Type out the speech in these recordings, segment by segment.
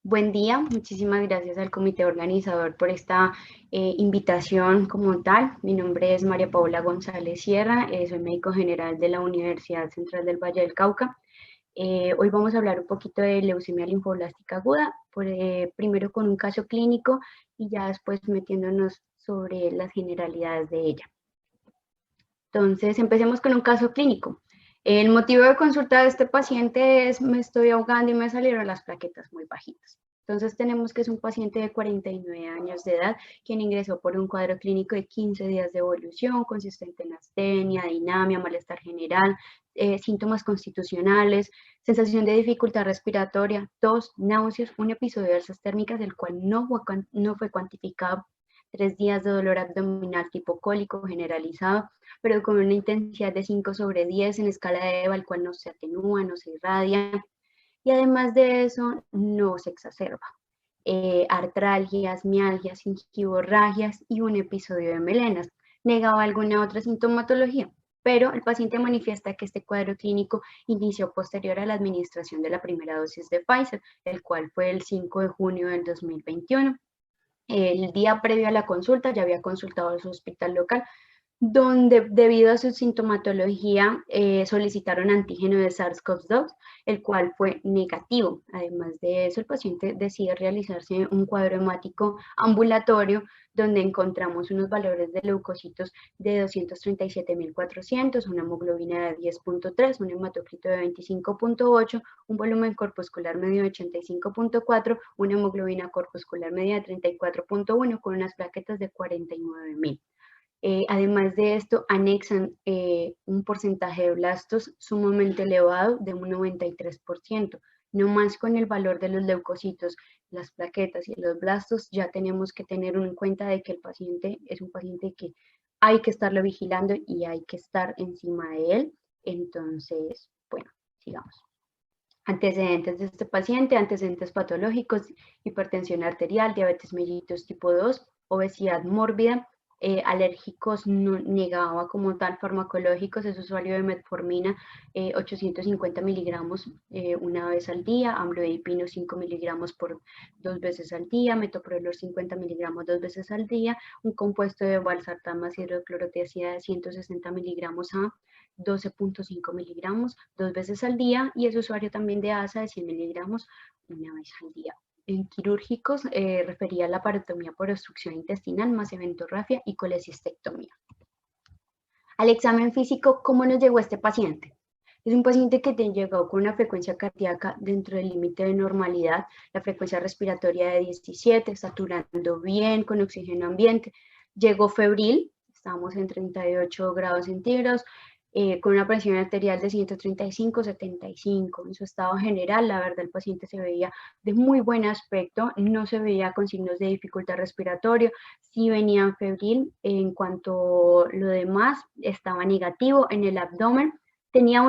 Buen día, muchísimas gracias al comité organizador por esta invitación como tal. Mi nombre es María Paula González Sierra, soy médico general de la Universidad Central del Valle del Cauca. Hoy vamos a hablar un poquito de leucemia linfoblástica aguda, primero con un caso clínico y ya después metiéndonos sobre las generalidades de ella. Entonces, empecemos con un caso clínico. El motivo de consulta de este paciente es: me estoy ahogando y me salieron las plaquetas muy bajitas. Entonces tenemos que es un paciente de 49 años de edad, quien ingresó por un cuadro clínico de 15 días de evolución, consistente en astenia, dinamia, malestar general, síntomas constitucionales, sensación de dificultad respiratoria, tos, náuseas, un episodio de alzas térmicas, el cual no fue cuantificado, 3 días de dolor abdominal tipo cólico generalizado, pero con una intensidad de 5/10 en escala de EVA, el cual no se atenúa, no se irradia, y además de eso no se exacerba. Artralgias, mialgias, gingivorragias y un episodio de melenas. Negaba alguna otra sintomatología, pero el paciente manifiesta que este cuadro clínico inició posterior a la administración de la primera dosis de Pfizer, el cual fue el 5 de junio del 2021. El día previo a la consulta ya había consultado a su hospital local, donde debido a su sintomatología solicitaron antígeno de SARS-CoV-2, el cual fue negativo. Además de eso, el paciente decide realizarse un cuadro hemático ambulatorio, donde encontramos unos valores de leucocitos de 237.400, una hemoglobina de 10.3, un hematocrito de 25.8, un volumen corpuscular medio de 85.4, una hemoglobina corpuscular media de 34.1, con unas plaquetas de 49.000. Además de esto, anexan un porcentaje de blastos sumamente elevado de un 93%. No más con el valor de los leucocitos, las plaquetas y los blastos, ya tenemos que tener en cuenta de que el paciente es un paciente que hay que estarlo vigilando y hay que estar encima de él. Entonces, bueno, sigamos. Antecedentes de este paciente: antecedentes patológicos: hipertensión arterial, diabetes mellitus tipo 2, obesidad mórbida, alérgicos no negaba como tal, farmacológicos, es usuario de metformina 850 miligramos una vez al día, amlodipino 5 miligramos por 2 veces al día, metoprolol 50 miligramos 2 veces al día, un compuesto de valsartán más hidroclorotiazida de 160 miligramos a 12.5 miligramos 2 veces al día, y es usuario también de ASA de 100 miligramos una vez al día. En quirúrgicos refería a la parotomía por obstrucción intestinal más eventorrafia y colecistectomía. Al examen físico, ¿cómo nos llegó este paciente? Es un paciente que llegó con una frecuencia cardíaca dentro del límite de normalidad, la frecuencia respiratoria de 17, saturando bien, con oxígeno ambiente. Llegó febril, estábamos en 38 grados centígrados, con una presión arterial de 135/75. En su estado general, la verdad, el paciente se veía de muy buen aspecto, no se veía con signos de dificultad respiratoria, sí venía febril. En cuanto a lo demás, estaba negativo en el abdomen, tenía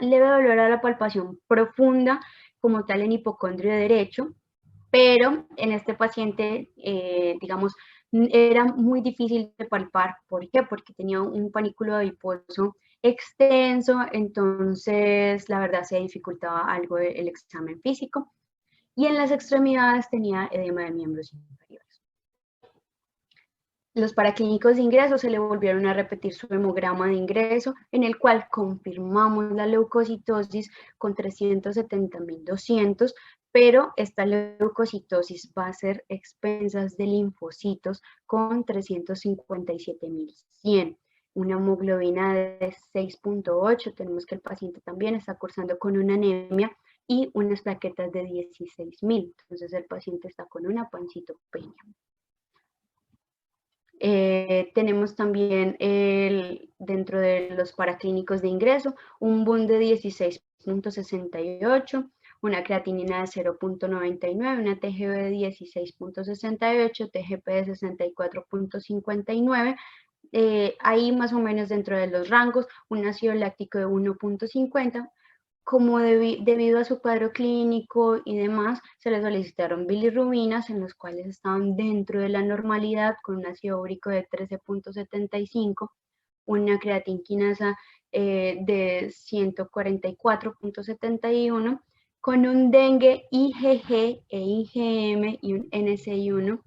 leve dolor a la palpación profunda, como tal en hipocondrio derecho, pero en este paciente, digamos, era muy difícil de palpar. ¿Por qué? Porque tenía un panículo adiposo extenso, entonces la verdad se dificultaba algo el examen físico. Y en las extremidades tenía edema de miembros inferiores. Los paraclínicos de ingreso: se le volvieron a repetir su hemograma de ingreso, en el cual confirmamos la leucocitosis con 370.200, pero esta leucocitosis va a ser expensas de linfocitos con 357.100. Una hemoglobina de 6.8, tenemos que el paciente también está cursando con una anemia y unas plaquetas de 16.000, entonces el paciente está con una pancitopenia. Tenemos también dentro de los paraclínicos de ingreso un BUN de 16.68, una creatinina de 0.99, una TGV de 16.68, TGP de 64.59, ahí más o menos dentro de los rangos, un ácido láctico de 1.50. Como debido a su cuadro clínico y demás, se le solicitaron bilirrubinas, en los cuales estaban dentro de la normalidad, con un ácido úrico de 13.75, una creatinquinasa de 144.71, con un dengue IgG e IgM y un NSI1.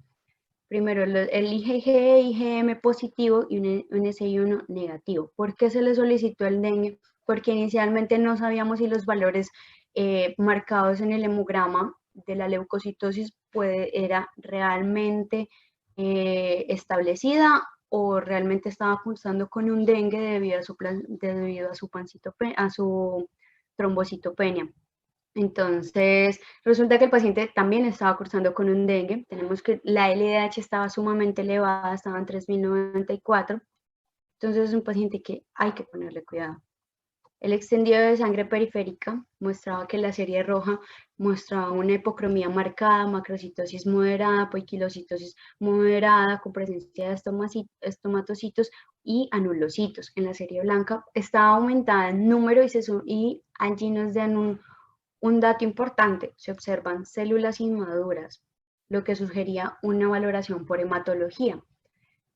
Primero, el IgG e IgM positivo y un NSI1 negativo. ¿Por qué se le solicitó el dengue? Porque inicialmente no sabíamos si los valores marcados en el hemograma de la leucocitosis era realmente establecida o realmente estaba cursando con un dengue debido a su trombocitopenia. Entonces, resulta que el paciente también estaba cursando con un dengue. Tenemos que la LDH estaba sumamente elevada, estaba en 3094. Entonces, es un paciente que hay que ponerle cuidado. El extendido de sangre periférica mostraba que la serie roja mostraba una hipocromía marcada, macrocitosis moderada, poiquilocitosis moderada, con presencia de estomatocitos y anulocitos. En la serie blanca estaba aumentada en número y allí nos dan un dato importante: se observan células inmaduras, lo que sugería una valoración por hematología.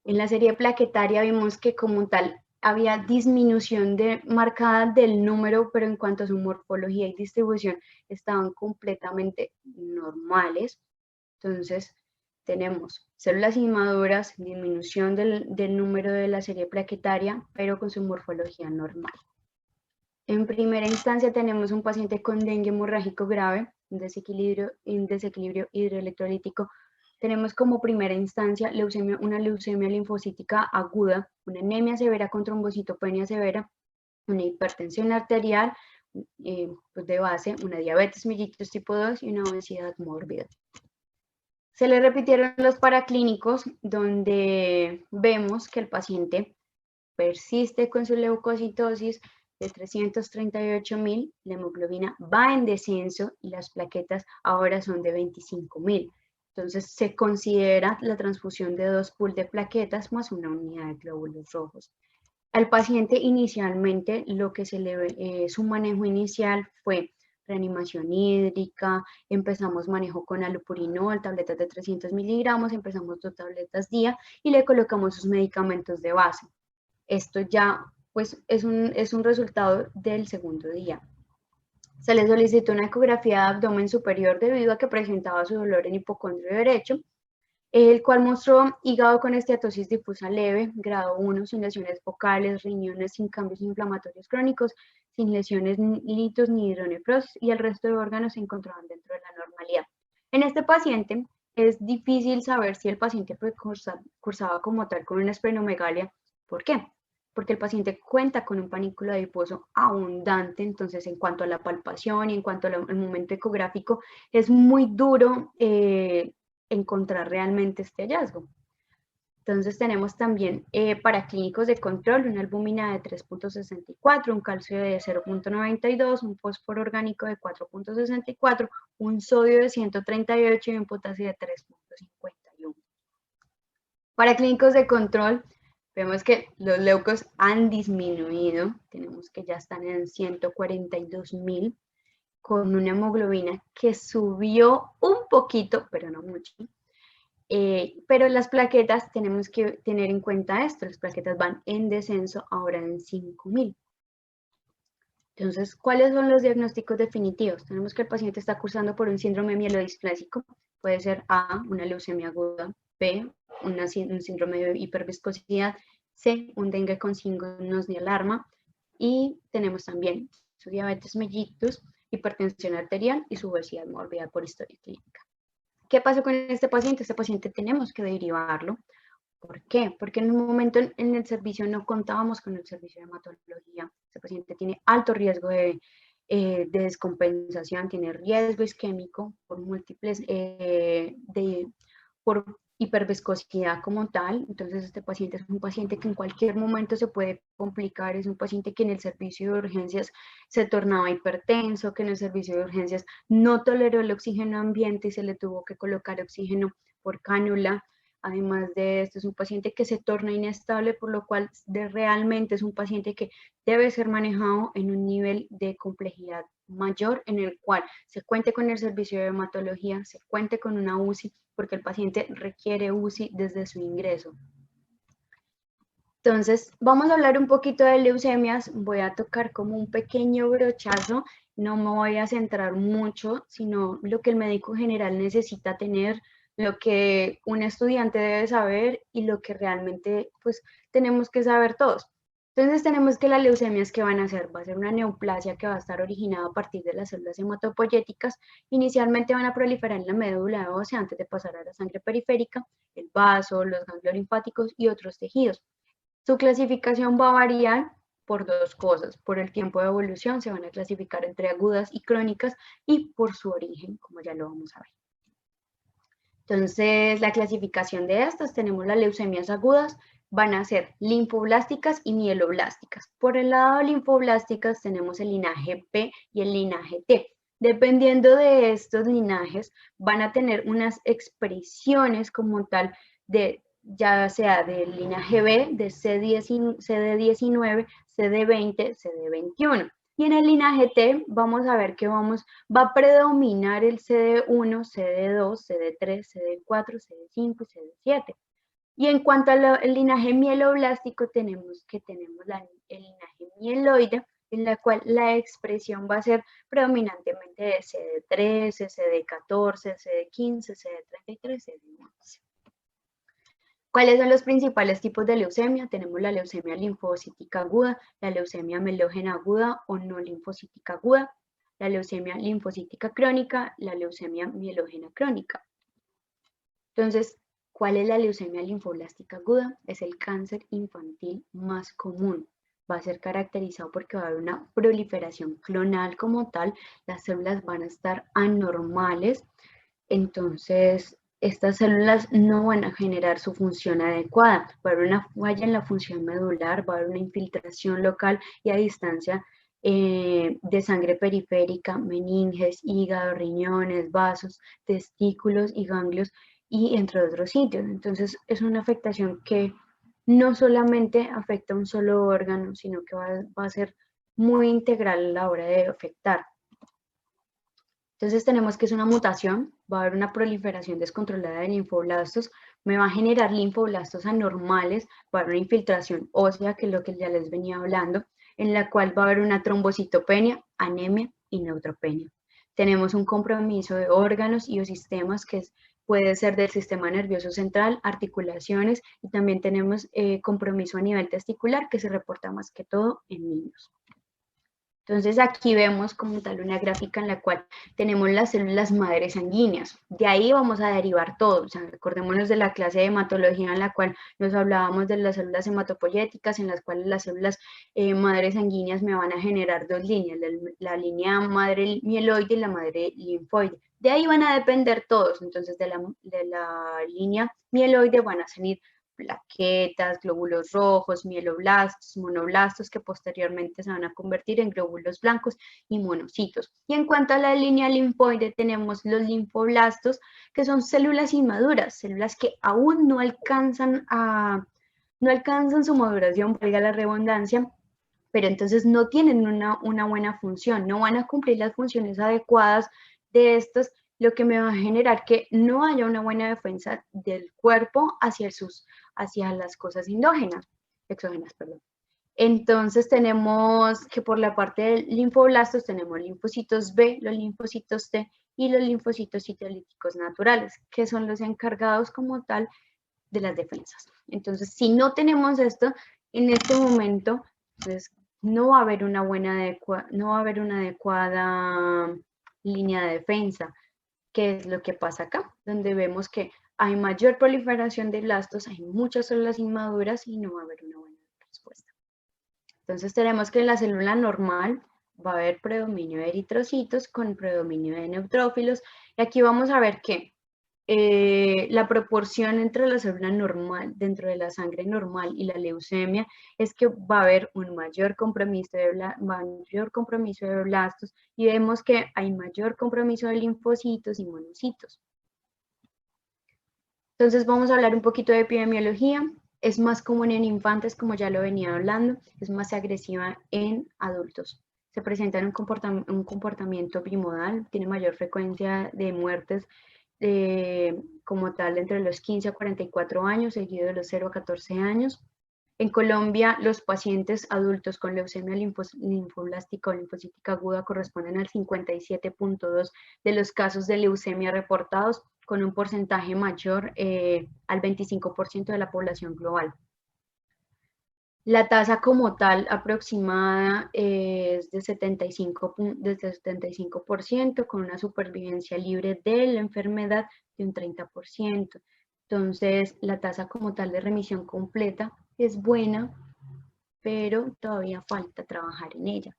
En la serie plaquetaria vimos que como tal había disminución marcada del número, pero en cuanto a su morfología y distribución estaban completamente normales. Entonces tenemos células inmaduras, disminución del número de la serie plaquetaria, pero con su morfología normal. En primera instancia tenemos un paciente con dengue hemorrágico grave, un desequilibrio hidroelectrolítico. Tenemos como primera instancia una leucemia linfocítica aguda, una anemia severa con trombocitopenia severa, una hipertensión arterial pues de base, una diabetes mellitus tipo 2 y una obesidad mórbida. Se le repitieron los paraclínicos, donde vemos que el paciente persiste con su leucocitosis de 338.000, la hemoglobina va en descenso y las plaquetas ahora son de 25.000. Entonces se considera la transfusión de 2 pools de plaquetas más una unidad de glóbulos rojos. Al paciente inicialmente su manejo inicial fue reanimación hídrica, empezamos manejo con allopurinol, tabletas de 300 miligramos, empezamos 2 tabletas día y le colocamos sus medicamentos de base. Esto ya pues es un resultado del segundo día. Se le solicitó una ecografía de abdomen superior debido a que presentaba su dolor en hipocondrio derecho, el cual mostró hígado con esteatosis difusa leve, grado 1, sin lesiones focales, riñones sin cambios inflamatorios crónicos, sin lesiones litos ni hidronefrosis, y el resto de órganos se encontraban dentro de la normalidad. En este paciente es difícil saber si el paciente cursaba como tal con una esplenomegalia. ¿Por qué? Porque el paciente cuenta con un panículo adiposo abundante. Entonces en cuanto a la palpación y en cuanto al momento ecográfico es muy duro encontrar realmente este hallazgo. Entonces tenemos también paraclínicos de control, una albúmina de 3.64, un calcio de 0.92, un fósforo orgánico de 4.64, un sodio de 138 y un potasio de 3.51. Paraclínicos de control, vemos que los leucos han disminuido, tenemos que ya están en 142.000, con una hemoglobina que subió un poquito, pero no mucho. Pero las plaquetas, tenemos que tener en cuenta esto, las plaquetas van en descenso ahora en 5.000. Entonces, ¿cuáles son los diagnósticos definitivos? Tenemos que el paciente está cursando por un síndrome mielodisplásico, puede ser A, una leucemia aguda, B, un síndrome de hiperviscosidad, C, un dengue con signos de alarma, y tenemos también su diabetes mellitus, hipertensión arterial y su obesidad mórbida por historia clínica. ¿Qué pasó con este paciente? Este paciente tenemos que derivarlo. ¿Por qué? Porque en un momento en el servicio no contábamos con el servicio de hematología. Este paciente tiene alto riesgo de descompensación, tiene riesgo isquémico por múltiples, por hiperviscosidad como tal. Entonces este paciente es un paciente que en cualquier momento se puede complicar, es un paciente que en el servicio de urgencias se tornaba hipertenso, que en el servicio de urgencias no toleró el oxígeno ambiente y se le tuvo que colocar oxígeno por cánula. Además de esto, es un paciente que se torna inestable, por lo cual realmente es un paciente que debe ser manejado en un nivel de complejidad mayor, en el cual se cuente con el servicio de hematología, se cuente con una UCI, porque el paciente requiere UCI desde su ingreso. Entonces, vamos a hablar un poquito de leucemias. Voy a tocar como un pequeño brochazo no me voy a centrar mucho, sino lo que el médico general necesita tener, lo que un estudiante debe saber y lo que realmente pues tenemos que saber todos. Entonces tenemos que las leucemias que van a hacer, va a ser una neoplasia que va a estar originada a partir de las células hematopoyéticas. Inicialmente van a proliferar en la médula ósea antes de pasar a la sangre periférica, el vaso, los ganglios linfáticos y otros tejidos. Su clasificación va a variar por dos cosas. Por el tiempo de evolución se van a clasificar entre agudas y crónicas y por su origen, como ya lo vamos a ver. Entonces, la clasificación de estas, tenemos las leucemias agudas, van a ser linfoblásticas y mieloblásticas. Por el lado linfoblásticas tenemos el linaje P y el linaje T. Dependiendo de estos linajes, van a tener unas expresiones como tal de ya sea del linaje B, de CD19, CD20, CD21. Y en el linaje T vamos a ver que va a predominar el CD1, CD2, CD3, CD4, CD5 y CD7. Y en cuanto al linaje mieloblástico, tenemos el linaje mieloide, en la cual la expresión va a ser predominantemente de CD13, CD14, CD15, CD33, CD11. ¿Cuáles son los principales tipos de leucemia? Tenemos la leucemia linfocítica aguda, la leucemia mielógena aguda o no linfocítica aguda, la leucemia linfocítica crónica, la leucemia mielógena crónica. Entonces, ¿cuál es la leucemia linfoblástica aguda? Es el cáncer infantil más común. Va a ser caracterizado porque va a haber una proliferación clonal como tal, las células van a estar anormales, entonces estas células no van a generar su función adecuada, va a haber una falla en la función medular, va a haber una infiltración local y a distancia de sangre periférica, meninges, hígado, riñones, vasos, testículos y ganglios y entre otros sitios. Entonces es una afectación que no solamente afecta a un solo órgano, sino que va a ser muy integral a la hora de afectar. Entonces tenemos que es una mutación, va a haber una proliferación descontrolada de linfoblastos, me va a generar linfoblastos anormales, va a haber una infiltración ósea, que es lo que ya les venía hablando, en la cual va a haber una trombocitopenia, anemia y neutropenia. Tenemos un compromiso de órganos y o sistemas que puede ser del sistema nervioso central, articulaciones, y también tenemos compromiso a nivel testicular, que se reporta más que todo en niños. Entonces aquí vemos como tal una gráfica en la cual tenemos las células madres sanguíneas. De ahí vamos a derivar todo. O sea, recordémonos de la clase de hematología en la cual nos hablábamos de las células hematopoyéticas, en las cuales las células madres sanguíneas me van a generar dos líneas, la línea madre mieloide y la madre linfoide. De ahí van a depender todos. Entonces de la línea mieloide van a salir plaquetas, glóbulos rojos, mieloblastos, monoblastos, que posteriormente se van a convertir en glóbulos blancos y monocitos. Y en cuanto a la línea linfoide, tenemos los linfoblastos, que son células inmaduras, células que aún no alcanzan su maduración, valga la redundancia, pero entonces no tienen una buena función, no van a cumplir las funciones adecuadas de estos, lo que me va a generar que no haya una buena defensa del cuerpo hacia las cosas exógenas, perdón. Entonces tenemos que por la parte de linfoblastos tenemos linfocitos B, los linfocitos T y los linfocitos citolíticos naturales, que son los encargados como tal de las defensas. Entonces, si no tenemos esto, en este momento, pues no va a haber una adecuada línea de defensa. ¿Qué es lo que pasa acá? Donde vemos que hay mayor proliferación de blastos, hay muchas células inmaduras y no va a haber una buena respuesta. Entonces tenemos que en la célula normal va a haber predominio de eritrocitos con predominio de neutrófilos. Y aquí vamos a ver que la proporción entre la célula normal, dentro de la sangre normal y la leucemia, es que va a haber un mayor compromiso de blastos y vemos que hay mayor compromiso de linfocitos y monocitos. Entonces vamos a hablar un poquito de epidemiología. Es más común en infantes, como ya lo venía hablando, es más agresiva en adultos. Se presenta en un comportamiento bimodal, tiene mayor frecuencia de muertes como tal entre los 15 a 44 años, seguido de los 0 a 14 años. En Colombia, los pacientes adultos con leucemia linfoblástica o linfocítica aguda corresponden al 57.2% de los casos de leucemia reportados, con un porcentaje mayor al 25% de la población global. La tasa como tal aproximada es de 75%, con una supervivencia libre de la enfermedad de un 30%. Entonces, la tasa como tal de remisión completa es buena, pero todavía falta trabajar en ella.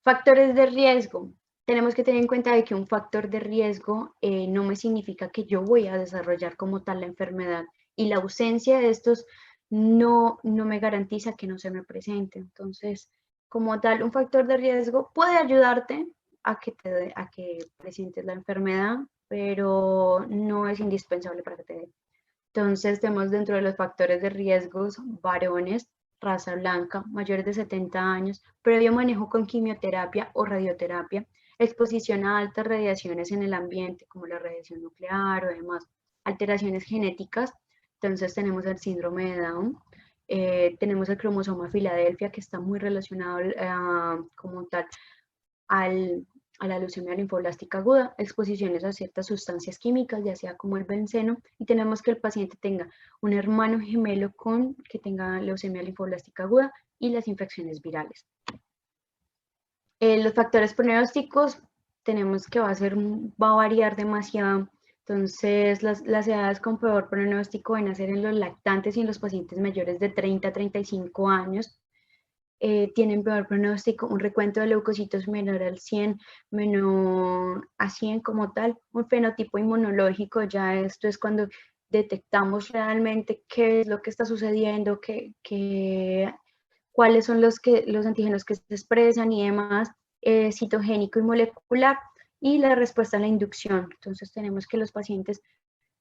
Factores de riesgo. Tenemos que tener en cuenta de que un factor de riesgo no me significa que yo voy a desarrollar como tal la enfermedad, y la ausencia de estos no me garantiza que no se me presente. Entonces, como tal, un factor de riesgo puede ayudarte a que presentes la enfermedad, pero no es indispensable para que te dé. Entonces, tenemos dentro de los factores de riesgos varones, raza blanca, mayores de 70 años, previo manejo con quimioterapia o radioterapia, exposición a altas radiaciones en el ambiente, como la radiación nuclear o demás, alteraciones genéticas. Entonces, tenemos el síndrome de Down, tenemos el cromosoma Filadelfia, que está muy relacionado como tal a la leucemia linfoblástica aguda, exposiciones a ciertas sustancias químicas, ya sea como el benceno, y tenemos que el paciente tenga un hermano gemelo que tenga leucemia linfoblástica aguda, y las infecciones virales. Los factores pronósticos tenemos que va a variar demasiado. Entonces, las edades con peor pronóstico van a ser en los lactantes y en los pacientes mayores de 30 a 35 años. Tienen peor pronóstico, un recuento de leucocitos menor al 100, menor a 100 como tal, un fenotipo inmunológico. Ya esto es cuando detectamos realmente qué es lo que está sucediendo, cuáles son los antígenos que se expresan y demás, citogénico y molecular, y la respuesta a la inducción. Entonces tenemos que los pacientes,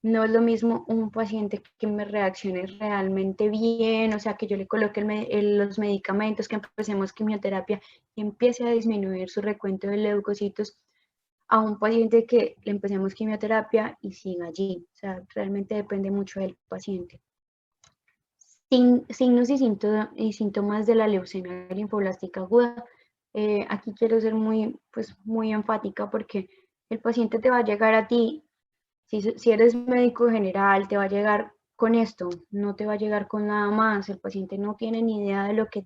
no es lo mismo un paciente que me reaccione realmente bien, o sea, que yo le coloque los medicamentos, que empecemos quimioterapia y empiece a disminuir su recuento de leucocitos, a un paciente que le empecemos quimioterapia y siga allí. O sea, realmente depende mucho del paciente. Signos y síntomas de la leucemia linfoblástica aguda. Aquí quiero ser muy enfática, porque el paciente te va a llegar a ti. Si eres médico general, te va a llegar con esto, no te va a llegar con nada más. El paciente no tiene ni idea de lo que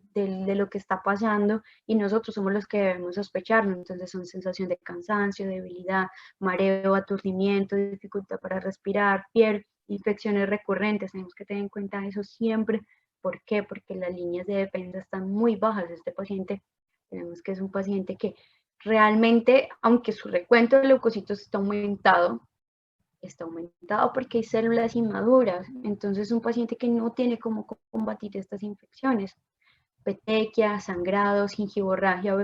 está pasando, y nosotros somos los que debemos sospecharlo. Entonces son sensación de cansancio, debilidad, mareo, aturdimiento, dificultad para respirar, piel, infecciones recurrentes. Tenemos que tener en cuenta eso siempre. ¿Por qué? Porque las líneas de defensa están muy bajas. Este paciente, tenemos que es un paciente que realmente, aunque su recuento de leucocitos está aumentado porque hay células inmaduras. Entonces, un paciente que no tiene cómo combatir estas infecciones, petequia, sangrados, gingivorragia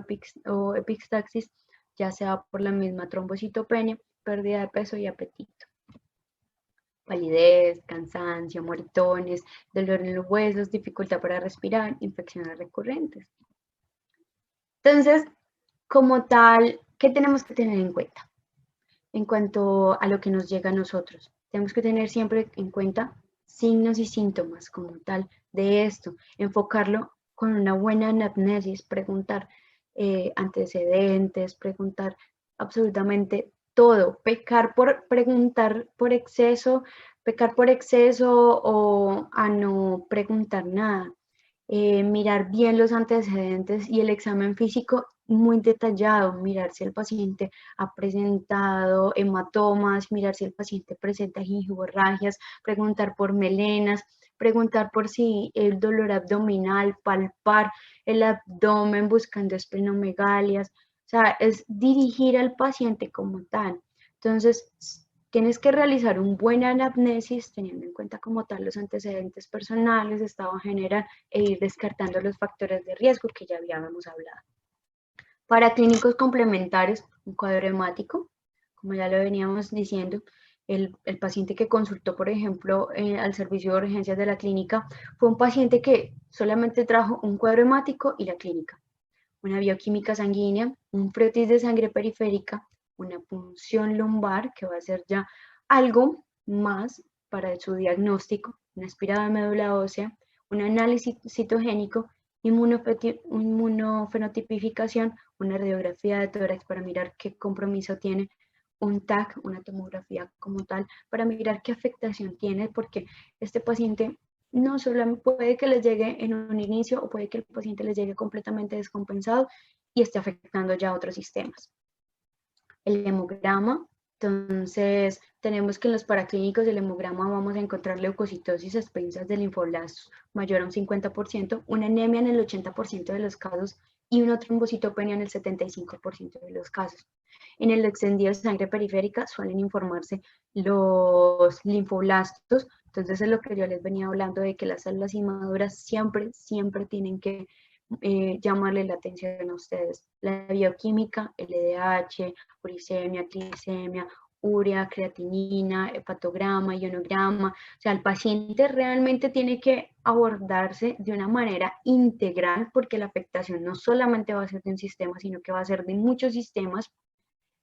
o epistaxis, ya sea por la misma trombocitopenia, pérdida de peso y apetito. Palidez, cansancio, moretones, dolor en los huesos, dificultad para respirar, infecciones recurrentes. Entonces, como tal, ¿qué tenemos que tener en cuenta? En cuanto a lo que nos llega a nosotros, tenemos que tener siempre en cuenta signos y síntomas como tal de esto, enfocarlo con una buena anamnesis, preguntar antecedentes, preguntar absolutamente todo, pecar por preguntar por exceso, o a no preguntar nada. Mirar bien los antecedentes y el examen físico muy detallado, mirar si el paciente ha presentado hematomas, mirar si el paciente presenta gingivorragias, preguntar por melenas, preguntar por si el dolor abdominal, palpar el abdomen buscando esplinomegalias. O sea, es dirigir al paciente como tal. Entonces, tienes que realizar un buen anamnesis teniendo en cuenta como tal los antecedentes personales, estado general, e ir descartando los factores de riesgo que ya habíamos hablado. Para clínicos complementarios, un cuadro hemático, como ya lo veníamos diciendo, el paciente que consultó, por ejemplo, al servicio de urgencias de la clínica, fue un paciente que solamente trajo un cuadro hemático y la clínica, una bioquímica sanguínea, un frotis de sangre periférica, una punción lumbar, que va a ser ya algo más para su diagnóstico, una aspirada de médula ósea, un análisis citogénico, inmunofenotipificación, una radiografía de tórax para mirar qué compromiso tiene, un TAC, una tomografía como tal, para mirar qué afectación tiene, porque este paciente no solo puede que les llegue en un inicio o puede que el paciente les llegue completamente descompensado y esté afectando ya otros sistemas. El hemograma, entonces tenemos que en los paraclínicos del hemograma vamos a encontrar leucocitosis a expensas de linfoblastos mayor a un 50%, una anemia en el 80% de los casos y una trombocitopenia en el 75% de los casos. En el extendido de sangre periférica suelen informarse los linfoblastos, entonces es lo que yo les venía hablando de que las células inmaduras siempre tienen que llamarle la atención a ustedes. La bioquímica, LDH, uricemia, glicemia, urea, creatinina, hepatograma, ionograma. O sea, el paciente realmente tiene que abordarse de una manera integral porque la afectación no solamente va a ser de un sistema, sino que va a ser de muchos sistemas.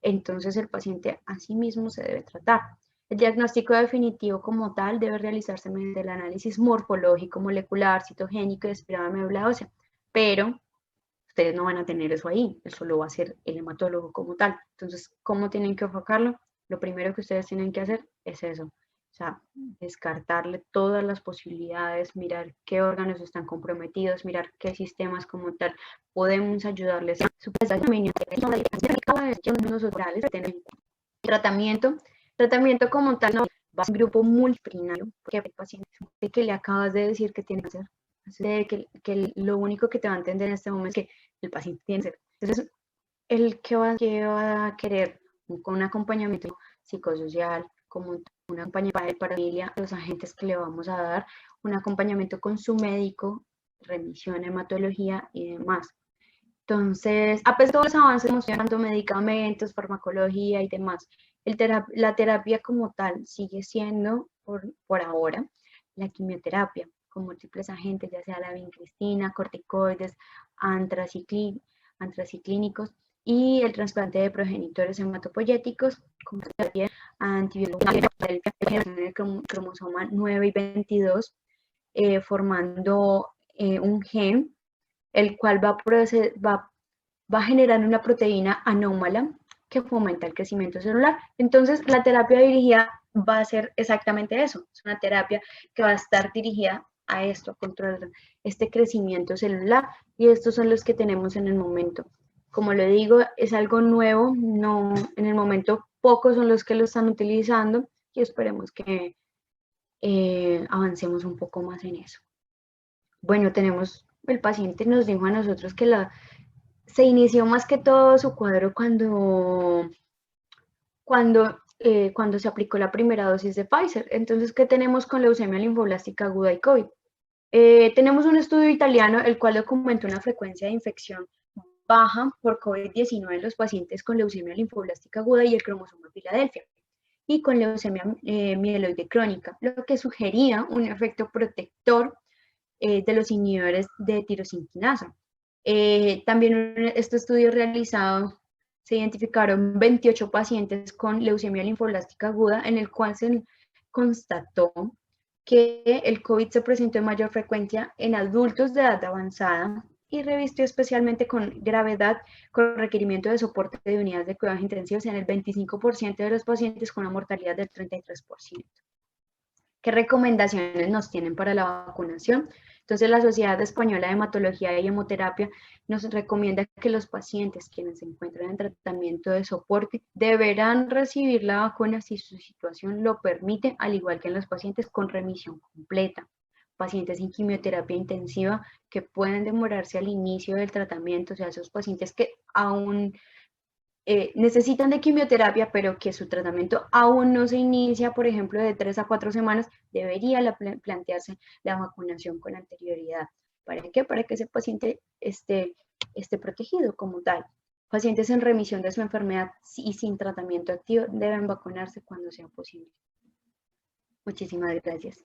Entonces el paciente a sí mismo se debe tratar. El diagnóstico definitivo como tal debe realizarse mediante el análisis morfológico, molecular, citogénico y aspirado de médula ósea, pero ustedes no van a tener eso ahí, eso lo va a hacer el hematólogo como tal. Entonces, ¿cómo tienen que enfocarlo? Lo primero que ustedes tienen que hacer es eso, o sea, descartarle todas las posibilidades, mirar qué órganos están comprometidos, mirar qué sistemas como tal podemos ayudarles a su tratamiento como tal no va a ser un grupo multidisciplinario, porque hay pacientes que le acabas de decir que tiene que hacer, que lo único que te va a entender en este momento es que el paciente tiene que hacer. Entonces, el que va a querer con un acompañamiento psicosocial, como un acompañamiento para familia, los agentes que le vamos a dar, un acompañamiento con su médico, remisión, hematología y demás. Entonces, a pesar de todos los avances, estamos dando medicamentos, farmacología y demás. La terapia como tal sigue siendo, por ahora, la quimioterapia con múltiples agentes, ya sea la vincristina, corticoides, antraciclínicos y el trasplante de progenitores hematopoyéticos con terapia antibiótica en el cromosoma 9 y 22, formando un gen el cual va a generar una proteína anómala que fomenta el crecimiento celular. Entonces, la terapia dirigida va a ser exactamente eso. Es una terapia que va a estar dirigida a esto, a controlar este crecimiento celular. Y estos son los que tenemos en el momento. Como le digo, es algo nuevo. No, en el momento pocos son los que lo están utilizando y esperemos que avancemos un poco más en eso. Bueno, el paciente nos dijo a nosotros que se inició más que todo su cuadro cuando se aplicó la primera dosis de Pfizer. Entonces, ¿qué tenemos con leucemia linfoblástica aguda y COVID? Tenemos un estudio italiano, el cual documentó una frecuencia de infección baja por COVID-19 en los pacientes con leucemia linfoblástica aguda y el cromosoma Filadelfia, y con leucemia mieloide crónica, lo que sugería un efecto protector de los inhibidores de tirosinquinasa. También en este estudio realizado se identificaron 28 pacientes con leucemia linfoblástica aguda, en el cual se constató que el COVID se presentó en mayor frecuencia en adultos de edad avanzada y revistió especialmente con gravedad, con requerimiento de soporte de unidades de cuidados intensivos en el 25% de los pacientes, con una mortalidad del 33%. ¿Qué recomendaciones nos tienen para la vacunación? Entonces, la Sociedad Española de Hematología y Hemoterapia nos recomienda que los pacientes quienes se encuentran en tratamiento de soporte deberán recibir la vacuna si su situación lo permite, al igual que en los pacientes con remisión completa. Pacientes sin quimioterapia intensiva que pueden demorarse al inicio del tratamiento, o sea, esos pacientes que aún necesitan de quimioterapia, pero que su tratamiento aún no se inicia, por ejemplo, de 3 a 4 semanas, debería plantearse la vacunación con anterioridad. ¿Para qué? Para que ese paciente esté protegido como tal. Pacientes en remisión de su enfermedad y sin tratamiento activo deben vacunarse cuando sea posible. Muchísimas gracias.